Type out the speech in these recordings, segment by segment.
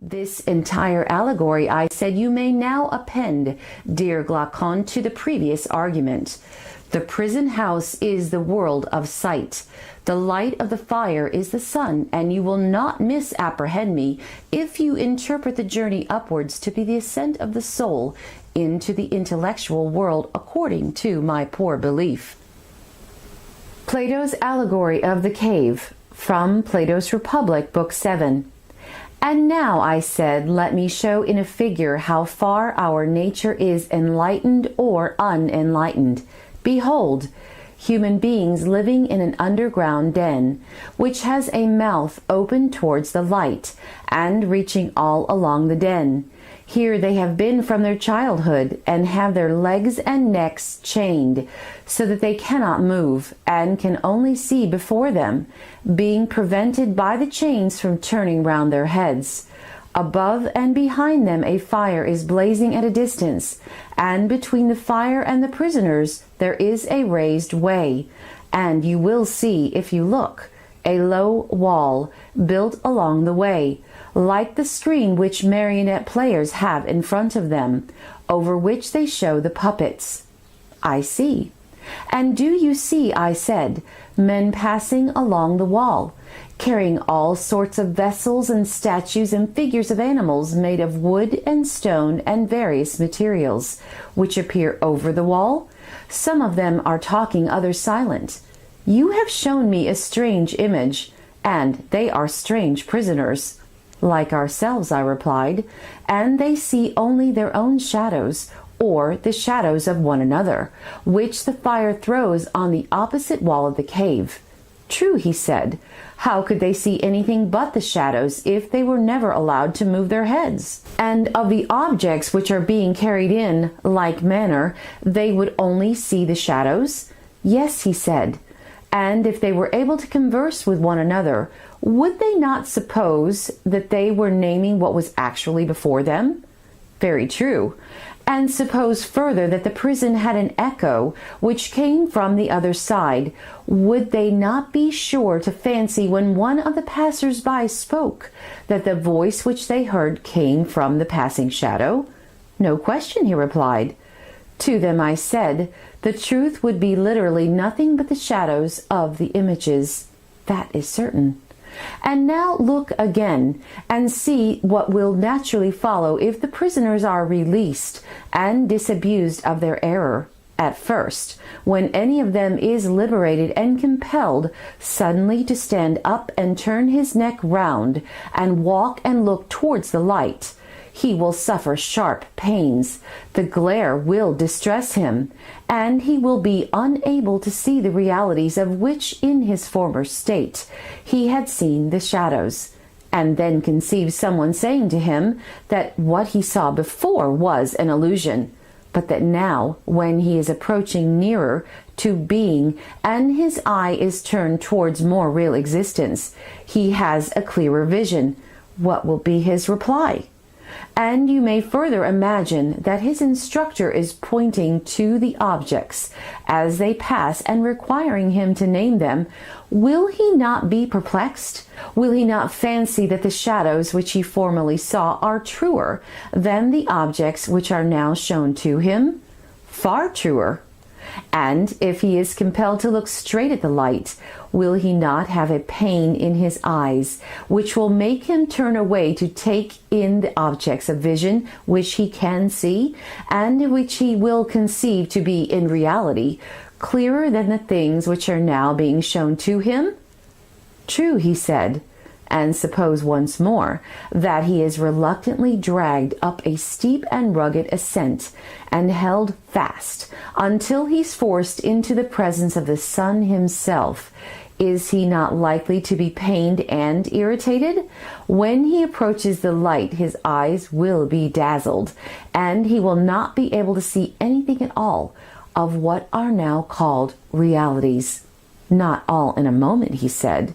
This entire allegory, I said, you may now append, dear Glaucon, to the previous argument. The prison house is the world of sight. The light of the fire is the sun, and you will not misapprehend me if you interpret the journey upwards to be the ascent of the soul into the intellectual world according to my poor belief. Plato's Allegory of the Cave, from Plato's Republic, Book 7. And now, I said, let me show in a figure how far our nature is enlightened or unenlightened. Behold, human beings living in an underground den, which has a mouth open towards the light, and reaching all along the den. Here they have been from their childhood, and have their legs and necks chained, so that they cannot move, and can only see before them, being prevented by the chains from turning round their heads. Above and behind them a fire is blazing at a distance, and between the fire and the prisoners there is a raised way, and you will see, if you look, a low wall built along the way, like the screen which marionette players have in front of them, over which they show the puppets. I see. And do you see, I said, men passing along the wall, carrying all sorts of vessels and statues and figures of animals made of wood and stone and various materials, which appear over the wall? Some of them are talking, others silent. You have shown me a strange image, and they are strange prisoners. Like ourselves, I replied, and they see only their own shadows, or the shadows of one another, which the fire throws on the opposite wall of the cave. True, he said. How could they see anything but the shadows if they were never allowed to move their heads? And of the objects which are being carried in like manner, they would only see the shadows? Yes, he said. And if they were able to converse with one another, would they not suppose that they were naming what was actually before them? Very true. And suppose further that the prison had an echo which came from the other side, would they not be sure to fancy when one of the passers-by spoke that the voice which they heard came from the passing shadow? No question, he replied. To them I said, the truth would be literally nothing but the shadows of the images. That is certain. And now look again, and see what will naturally follow if the prisoners are released and disabused of their error. At first, when any of them is liberated and compelled suddenly to stand up and turn his neck round and walk and look towards the light, he will suffer sharp pains, the glare will distress him, and he will be unable to see the realities of which in his former state he had seen the shadows, and then conceive someone saying to him that what he saw before was an illusion, but that now, when he is approaching nearer to being and his eye is turned towards more real existence, he has a clearer vision. What will be his reply? And you may further imagine that his instructor is pointing to the objects as they pass and requiring him to name them. Will he not be perplexed? Will he not fancy that the shadows which he formerly saw are truer than the objects which are now shown to him? Far truer. And if he is compelled to look straight at the light, will he not have a pain in his eyes, which will make him turn away to take in the objects of vision which he can see, and which he will conceive to be in reality clearer than the things which are now being shown to him? True, he said. And suppose once more that he is reluctantly dragged up a steep and rugged ascent and held fast until he's forced into the presence of the sun himself. Is he not likely to be pained and irritated? When he approaches the light, his eyes will be dazzled, and he will not be able to see anything at all of what are now called realities. Not all in a moment, he said.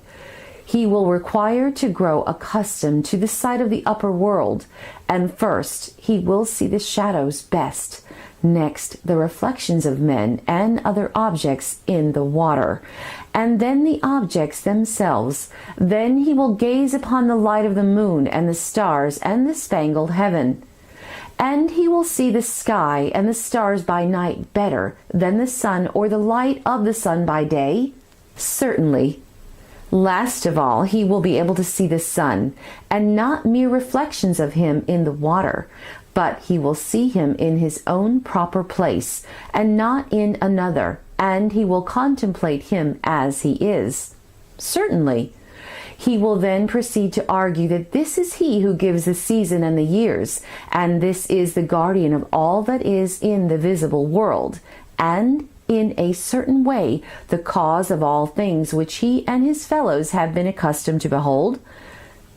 He will require to grow accustomed to the sight of the upper world, and first he will see the shadows best, next the reflections of men and other objects in the water, and then the objects themselves. Then he will gaze upon the light of the moon and the stars and the spangled heaven. And he will see the sky and the stars by night better than the sun or the light of the sun by day? Certainly. Last of all, he will be able to see the sun, and not mere reflections of him in the water, but he will see him in his own proper place, and not in another, and he will contemplate him as he is. Certainly. He will then proceed to argue that this is he who gives the season and the years, and this is the guardian of all that is in the visible world, and in a certain way the cause of all things which he and his fellows have been accustomed to behold.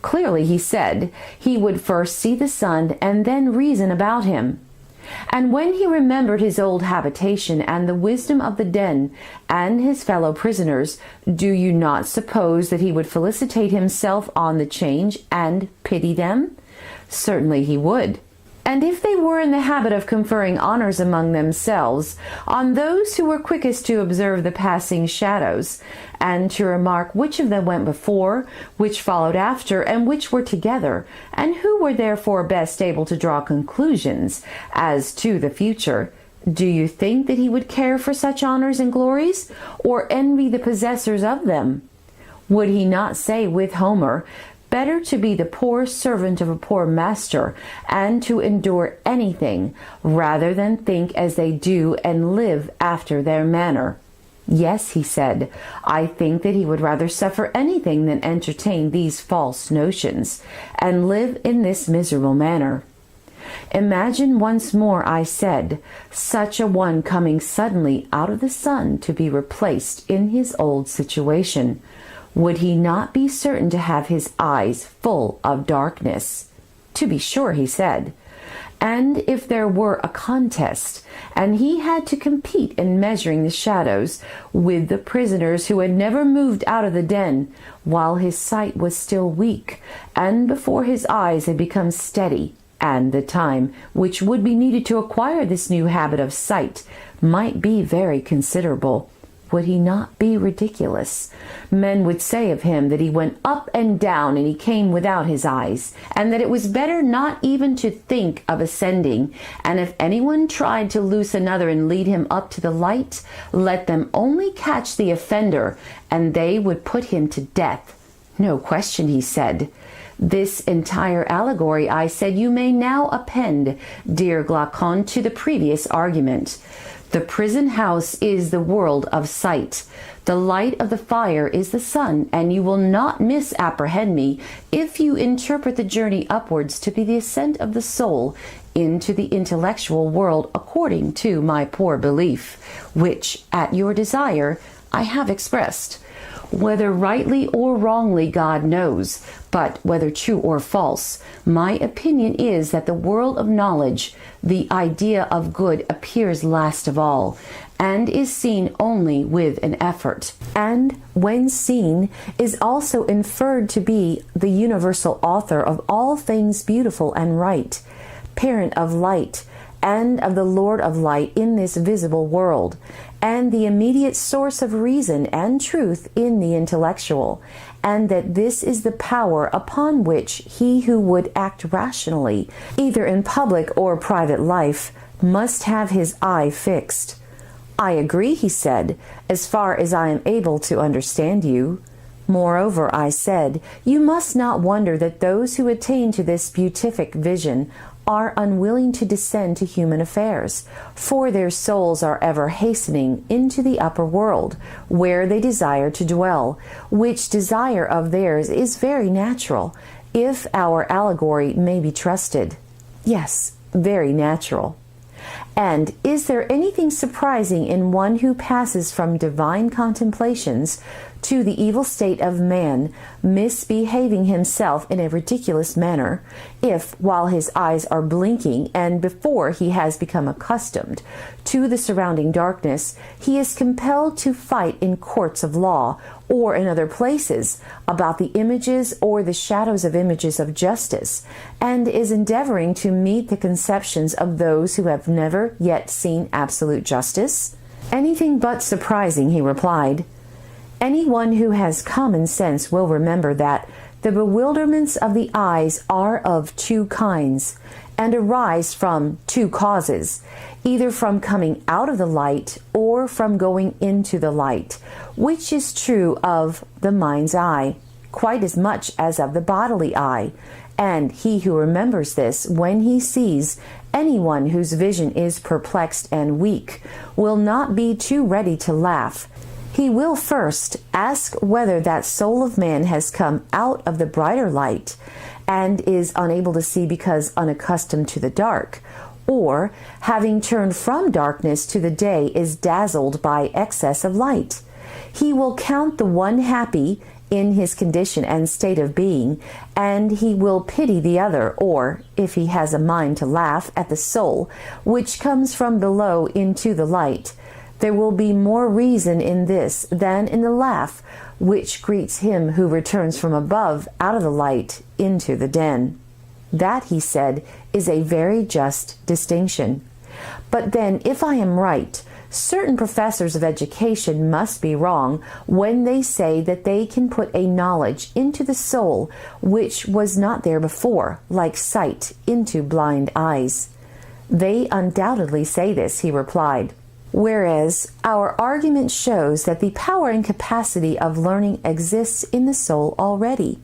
Clearly, he said, he would first see the sun and then reason about him. And when he remembered his old habitation and the wisdom of the den and his fellow prisoners, do you not suppose that he would felicitate himself on the change and pity them? Certainly he would. And if they were in the habit of conferring honors among themselves on those who were quickest to observe the passing shadows, and to remark which of them went before, which followed after, and which were together, and who were therefore best able to draw conclusions as to the future, do you think that he would care for such honors and glories, or envy the possessors of them? Would he not say with Homer, better to be the poor servant of a poor master, and to endure anything, rather than think as they do and live after their manner? Yes, he said, I think that he would rather suffer anything than entertain these false notions, and live in this miserable manner. Imagine once more, I said, such a one coming suddenly out of the sun to be replaced in his old situation. Would he not be certain to have his eyes full of darkness? To be sure, he said. And if there were a contest, and he had to compete in measuring the shadows with the prisoners who had never moved out of the den, while his sight was still weak, and before his eyes had become steady, and the time which would be needed to acquire this new habit of sight might be very considerable, would he not be ridiculous? Men would say of him that he went up and down and he came without his eyes, and that it was better not even to think of ascending, and if anyone tried to loose another and lead him up to the light, let them only catch the offender, and they would put him to death. No question, he said. This entire allegory, I said, you may now append, dear Glaucon, to the previous argument. The prison house is the world of sight. The light of the fire is the sun, and you will not misapprehend me if you interpret the journey upwards to be the ascent of the soul into the intellectual world according to my poor belief, which, at your desire, I have expressed. Whether rightly or wrongly, God knows, but whether true or false, my opinion is that the world of knowledge, the idea of good, appears last of all, and is seen only with an effort, and when seen is also inferred to be the universal author of all things beautiful and right, parent of light, and of the Lord of light in this visible world, and the immediate source of reason and truth in the intellectual, and that this is the power upon which he who would act rationally, either in public or private life, must have his eye fixed. I agree, he said, as far as I am able to understand you. Moreover, I said, you must not wonder that those who attain to this beatific vision are unwilling to descend to human affairs, for their souls are ever hastening into the upper world, where they desire to dwell, which desire of theirs is very natural, if our allegory may be trusted. Yes, very natural. And is there anything surprising in one who passes from divine contemplations to the evil state of man, misbehaving himself in a ridiculous manner, if, while his eyes are blinking and before he has become accustomed to the surrounding darkness, he is compelled to fight in courts of law or in other places about the images or the shadows of images of justice, and is endeavoring to meet the conceptions of those who have never yet seen absolute justice? Anything but surprising, he replied. Anyone who has common sense will remember that the bewilderments of the eyes are of two kinds, and arise from two causes, either from coming out of the light or from going into the light, which is true of the mind's eye, quite as much as of the bodily eye. And he who remembers this, when he sees anyone whose vision is perplexed and weak, will not be too ready to laugh. He will first ask whether that soul of man has come out of the brighter light and is unable to see because unaccustomed to the dark, or, having turned from darkness to the day, is dazzled by excess of light. He will count the one happy in his condition and state of being, and he will pity the other, or, if he has a mind to laugh at the soul which comes from below into the light. There will be more reason in this than in the laugh which greets him who returns from above out of the light into the den. That, he said, is a very just distinction. But then, if I am right, certain professors of education must be wrong when they say that they can put a knowledge into the soul which was not there before, like sight into blind eyes. They undoubtedly say this, he replied. Whereas our argument shows that the power and capacity of learning exists in the soul already,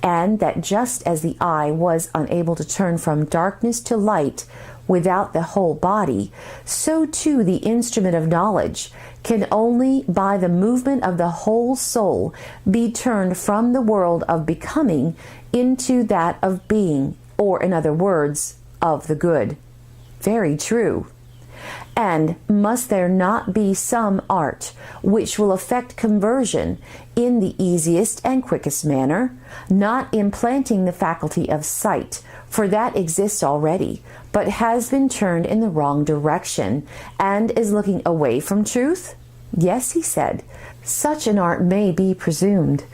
and that just as the eye was unable to turn from darkness to light without the whole body, so too the instrument of knowledge can only by the movement of the whole soul be turned from the world of becoming into that of being, or in other words, of the good. Very true. And must there not be some art which will effect conversion in the easiest and quickest manner, not implanting the faculty of sight, for that exists already, but has been turned in the wrong direction, and is looking away from truth? Yes, he said, such an art may be presumed.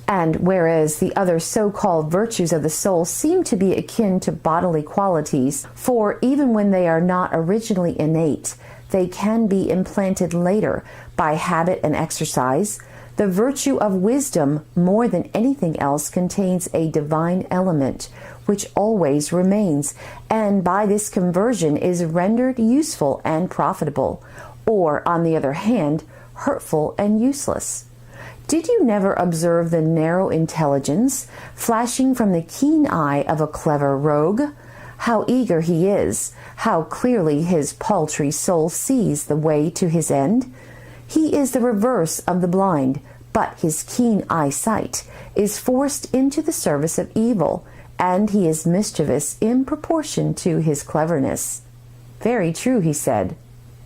And whereas the other so-called virtues of the soul seem to be akin to bodily qualities, for even when they are not originally innate, they can be implanted later by habit and exercise, the virtue of wisdom, more than anything else, contains a divine element, which always remains, and by this conversion is rendered useful and profitable, or, on the other hand, hurtful and useless. Did you never observe the narrow intelligence flashing from the keen eye of a clever rogue? How eager he is, how clearly his paltry soul sees the way to his end? He is the reverse of the blind, but his keen eyesight is forced into the service of evil, and he is mischievous in proportion to his cleverness. Very true, he said.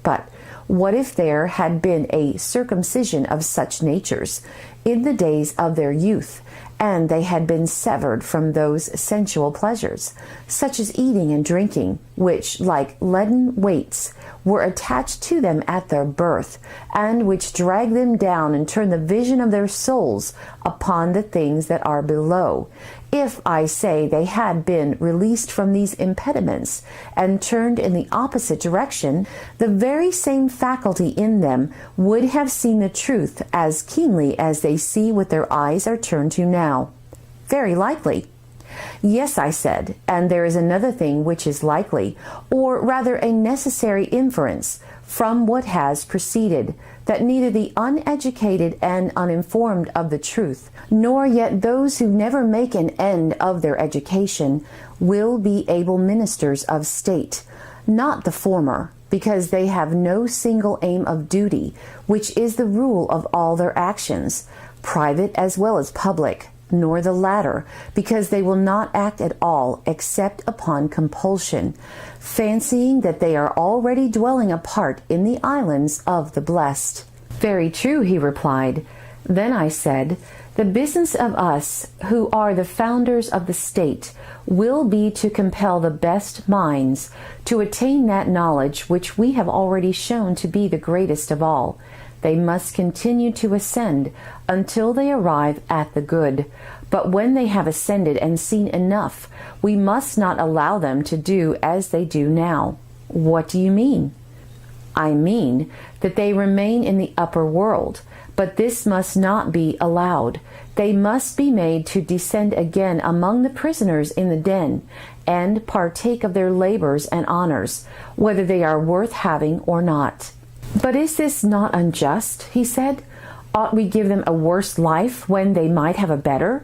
But what if there had been a circumcision of such natures in the days of their youth, and they had been severed from those sensual pleasures, such as eating and drinking, which, like leaden weights, were attached to them at their birth, and which drag them down and turn the vision of their souls upon the things that are below? If, I say, they had been released from these impediments and turned in the opposite direction, the very same faculty in them would have seen the truth as keenly as they see what their eyes are turned to now. Very likely. Yes, I said, and there is another thing which is likely, or rather a necessary inference, from what has preceded, that neither the uneducated and uninformed of the truth, nor yet those who never make an end of their education, will be able ministers of state, not the former, because they have no single aim of duty, which is the rule of all their actions, private as well as public, nor the latter, because they will not act at all except upon compulsion, fancying that they are already dwelling apart in the islands of the blessed. Very true, he replied. Then I said, the business of us, who are the founders of the state, will be to compel the best minds to attain that knowledge which we have already shown to be the greatest of all. They must continue to ascend until they arrive at the good. But when they have ascended and seen enough, we must not allow them to do as they do now. What do you mean? I mean that they remain in the upper world, But this must not be allowed. They must be made to descend again among the prisoners in the den, and partake of their labors and honors, whether they are worth having or not. But is this not unjust? He said. Ought we give them a worse life when they might have a better?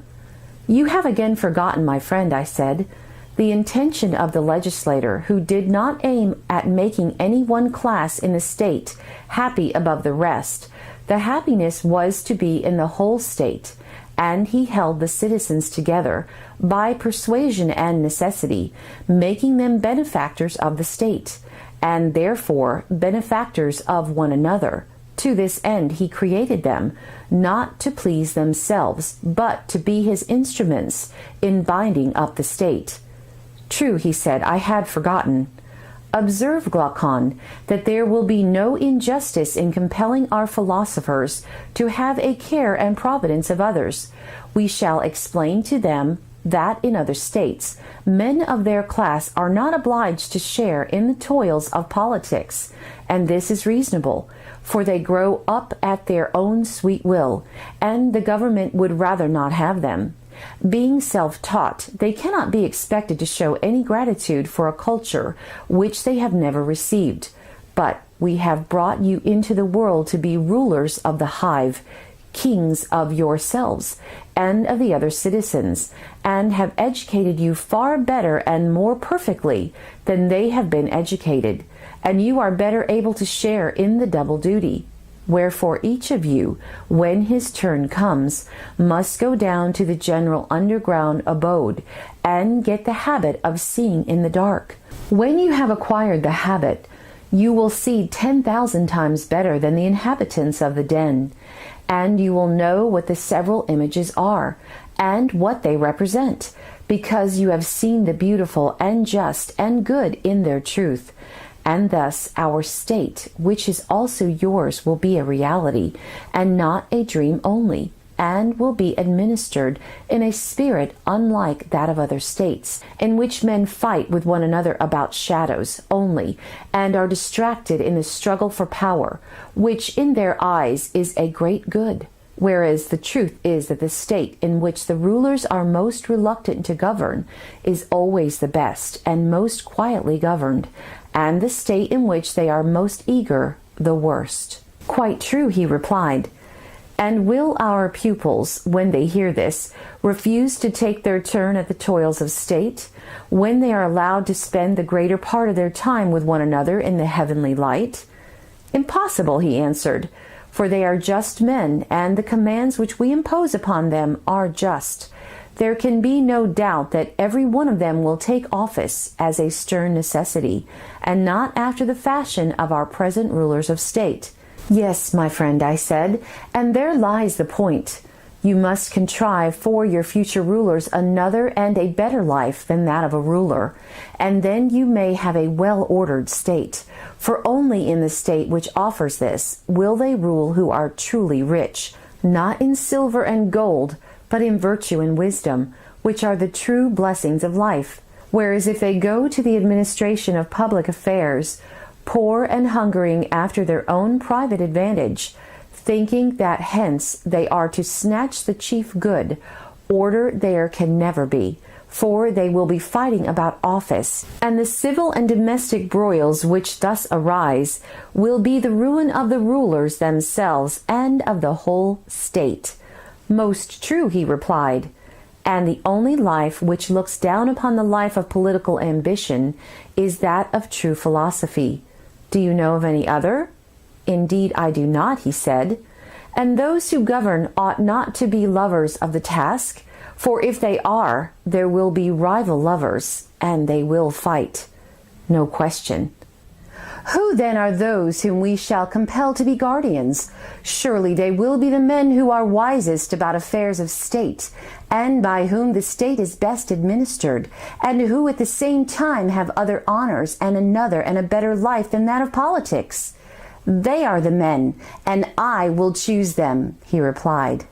You have again forgotten, my friend, I said, the intention of the legislator, who did not aim at making any one class in the state happy above the rest. The happiness was to be in the whole state, and he held the citizens together by persuasion and necessity, making them benefactors of the state, and therefore benefactors of one another. To this end he created them, not to please themselves, but to be his instruments in binding up the state. True, he said, I had forgotten. Observe, Glaucon, that there will be no injustice in compelling our philosophers to have a care and providence of others. We shall explain to them that in other states men of their class are not obliged to share in the toils of politics, and this is reasonable, for they grow up at their own sweet will, and the government would rather not have them. Being self-taught, they cannot be expected to show any gratitude for a culture which they have never received. But we have brought you into the world to be rulers of the hive, kings of yourselves and of the other citizens, and have educated you far better and more perfectly than they have been educated, and you are better able to share in the double duty. Wherefore each of you, when his turn comes, must go down to the general underground abode and get the habit of seeing in the dark. When you have acquired the habit, you will see 10,000 times better than the inhabitants of the den, and you will know what the several images are, and what they represent, because you have seen the beautiful and just and good in their truth. And thus our state, which is also yours, will be a reality, and not a dream only, and will be administered in a spirit unlike that of other states, in which men fight with one another about shadows only, and are distracted in the struggle for power, which in their eyes is a great good. Whereas the truth is that the state in which the rulers are most reluctant to govern is always the best and most quietly governed, and the state in which they are most eager, the worst. Quite true, he replied. And will our pupils, when they hear this, refuse to take their turn at the toils of state, when they are allowed to spend the greater part of their time with one another in the heavenly light? Impossible, he answered, for they are just men, and the commands which we impose upon them are just. There can be no doubt that every one of them will take office as a stern necessity, and not after the fashion of our present rulers of state. Yes, my friend, I said, and there lies the point. You must contrive for your future rulers another and a better life than that of a ruler, and then you may have a well-ordered state. For only in the state which offers this will they rule who are truly rich, not in silver and gold, but in virtue and wisdom, which are the true blessings of life. Whereas if they go to the administration of public affairs, poor and hungering after their own private advantage, thinking that hence they are to snatch the chief good, order there can never be, for they will be fighting about office, and the civil and domestic broils which thus arise will be the ruin of the rulers themselves and of the whole state. Most true, he replied, and the only life which looks down upon the life of political ambition is that of true philosophy. Do you know of any other? Indeed, I do not, he said. And those who govern ought not to be lovers of the task, for if they are, there will be rival lovers, and they will fight. No question. Who then are those whom we shall compel to be guardians? Surely they will be the men who are wisest about affairs of state, and by whom the state is best administered, and who at the same time have other honors and another and a better life than that of politics. They are the men, and I will choose them, he replied.